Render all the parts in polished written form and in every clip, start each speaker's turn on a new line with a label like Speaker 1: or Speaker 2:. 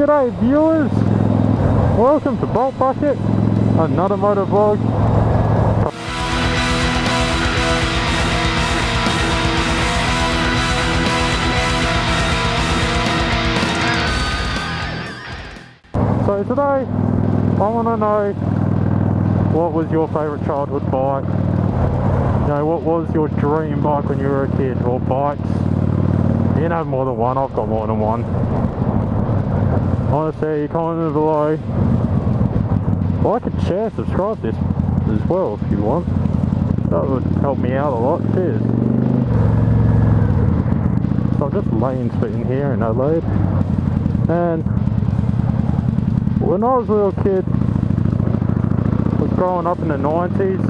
Speaker 1: G'day viewers, welcome to BoltBucket, another motor vlog. So today, I want to know, what was your favourite childhood bike? You know, what was your dream bike when you were a kid, or bikes? You can have more than one, I've got more than one. Honestly, comment below. Like and share, subscribe this as well if you want. That would help me out a lot. Cheers. So I'm just lane splitting here in Adelaide. And when I was a little kid, I was growing up in the 90s,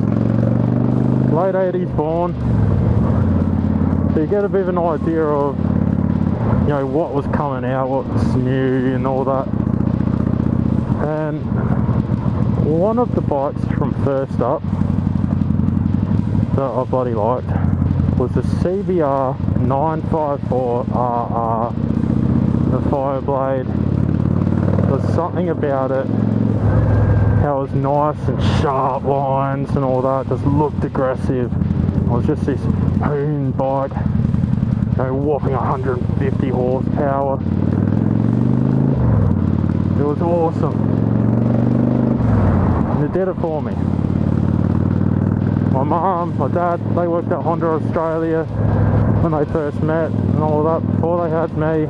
Speaker 1: late 80s born. So you get a bit of an idea of, you know, what was coming out, what's new and all that. And one of the bikes from first up that I bloody liked was the CBR 954RR, the Fireblade. There's something about it, how it was nice and sharp lines and all that, just looked aggressive. It was just this hoon bike. You know, whopping 150 horsepower. It was awesome. And it did it for me. My mum, my dad, they worked at Honda Australia when they first met and all that, before they had me.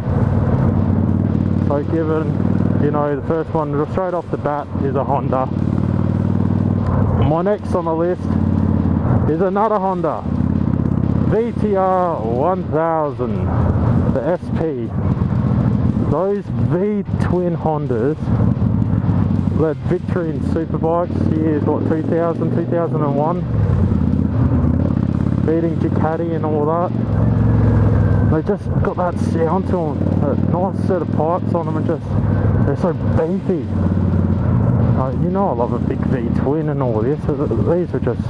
Speaker 1: So given, you know, the first one straight off the bat is a Honda. My next on the list is another Honda. VTR 1000, the SP. Those V-twin Hondas led victory in superbikes years, what, 2000, 2001, beating Ducati and all that. They just got that sound to them, that nice set of pipes on them, and just, they're so beefy. You know I love a big V-twin and all this, these are just,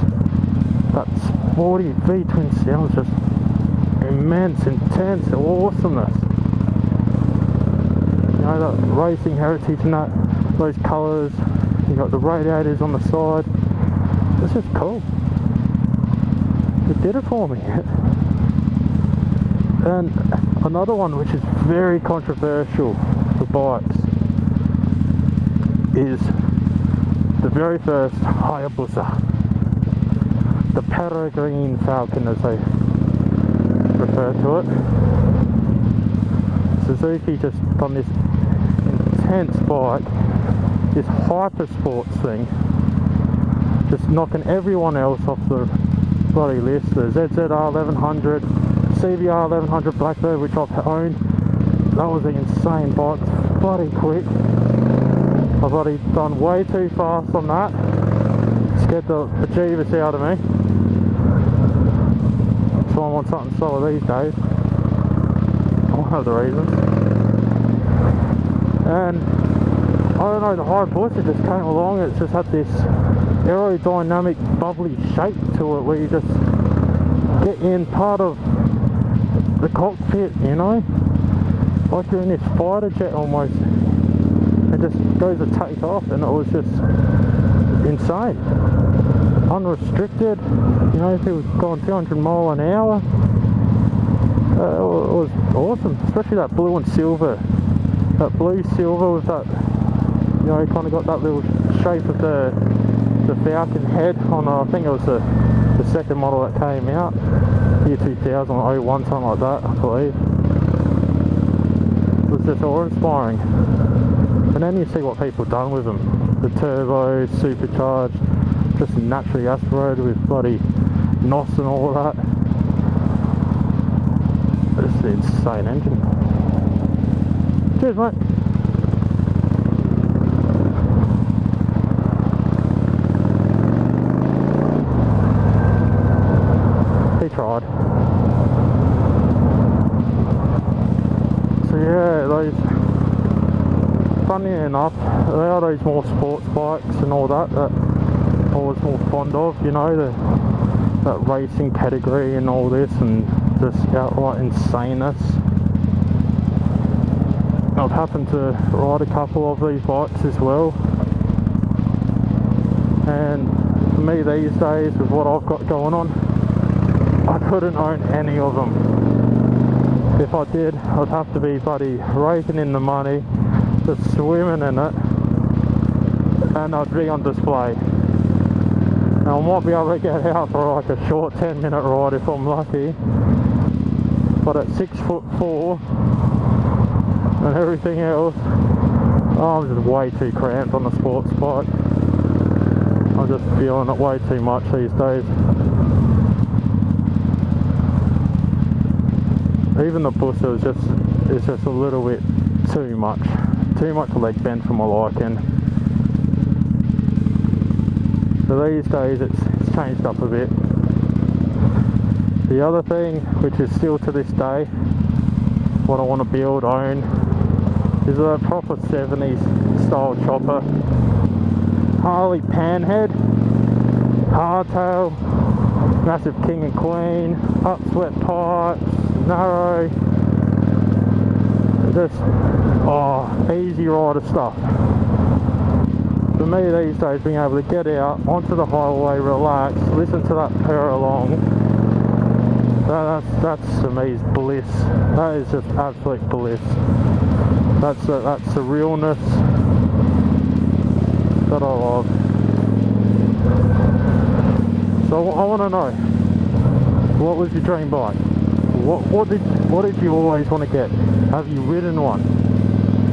Speaker 1: that sporty V-twin sound, just immense, intense awesomeness. You know, that racing heritage and that, those colours, you got the radiators on the side, it's just cool. It did it for me. And another one which is very controversial for bikes is the very first Hayabusa. The Peregrine Falcon, as they refer to it. Suzuki just done this intense bike, this hyper sports thing, just knocking everyone else off the bloody list. The ZZR 1100, CBR 1100 Blackbird, which I've owned, that was an insane bike, bloody quick. I've already done way too fast on that, scared the bejeebus out of me. So I want something slower these days. One of the reasons. And I don't know, the Hayabusa just came along. It's just had this aerodynamic, bubbly shape to it, where you just get in part of the cockpit, you know, like you're in this fighter jet almost. It just goes to take off, and it was just insane. Unrestricted, you know, if it was going 200 mile an hour, it was awesome. Especially that blue and silver, that blue silver with that, you know, kind of got that little shape of the Falcon head on. I think it was the second model that came out, year 2000 or 01, something like that, I believe. It was just awe-inspiring. And then you see what people have done with them. The turbo, supercharged, just naturally aspirated with bloody NOS and all that. It's an insane engine. Cheers, mate. He tried. So yeah, those, funny enough, they are those more sports bikes and all that I was more fond of, you know, that racing pedigree and all this, and just outright insaneness. I've happened to ride a couple of these bikes as well, and for me these days with what I've got going on, I couldn't own any of them. If I did, I'd have to be bloody raking in the money, just swimming in it, and I'd be on display. Now I might be able to get out for like a short 10-minute ride if I'm lucky, but at 6'4" and everything else, I'm just way too cramped on the sports bike. I'm just feeling it way too much these days. Even the Buster is just a little bit too much leg bend for my liking. So these days it's changed up a bit. The other thing, which is still to this day what I want to build, own, is a proper 70s style chopper. Harley panhead, hardtail, massive king and queen, upswept pipes, narrow, just easy rider stuff. For me these days, being able to get out onto the highway, relax, listen to that purr along, that's to me is bliss. That is just absolute bliss. That's the realness that I love. So I want to know, what was your dream bike? What did you always want to get? Have you ridden one?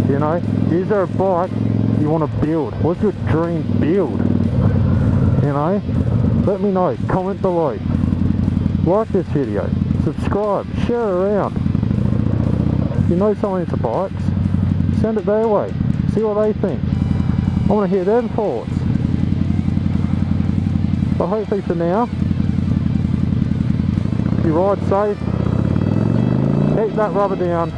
Speaker 1: You know, is there a bike you want to build? What's your dream build? You know, let me know. Comment below. Like this video. Subscribe. Share it around. If you know someone into bikes, send it their way. See what they think. I want to hear their thoughts. But hopefully for now, you ride safe, keep that rubber down,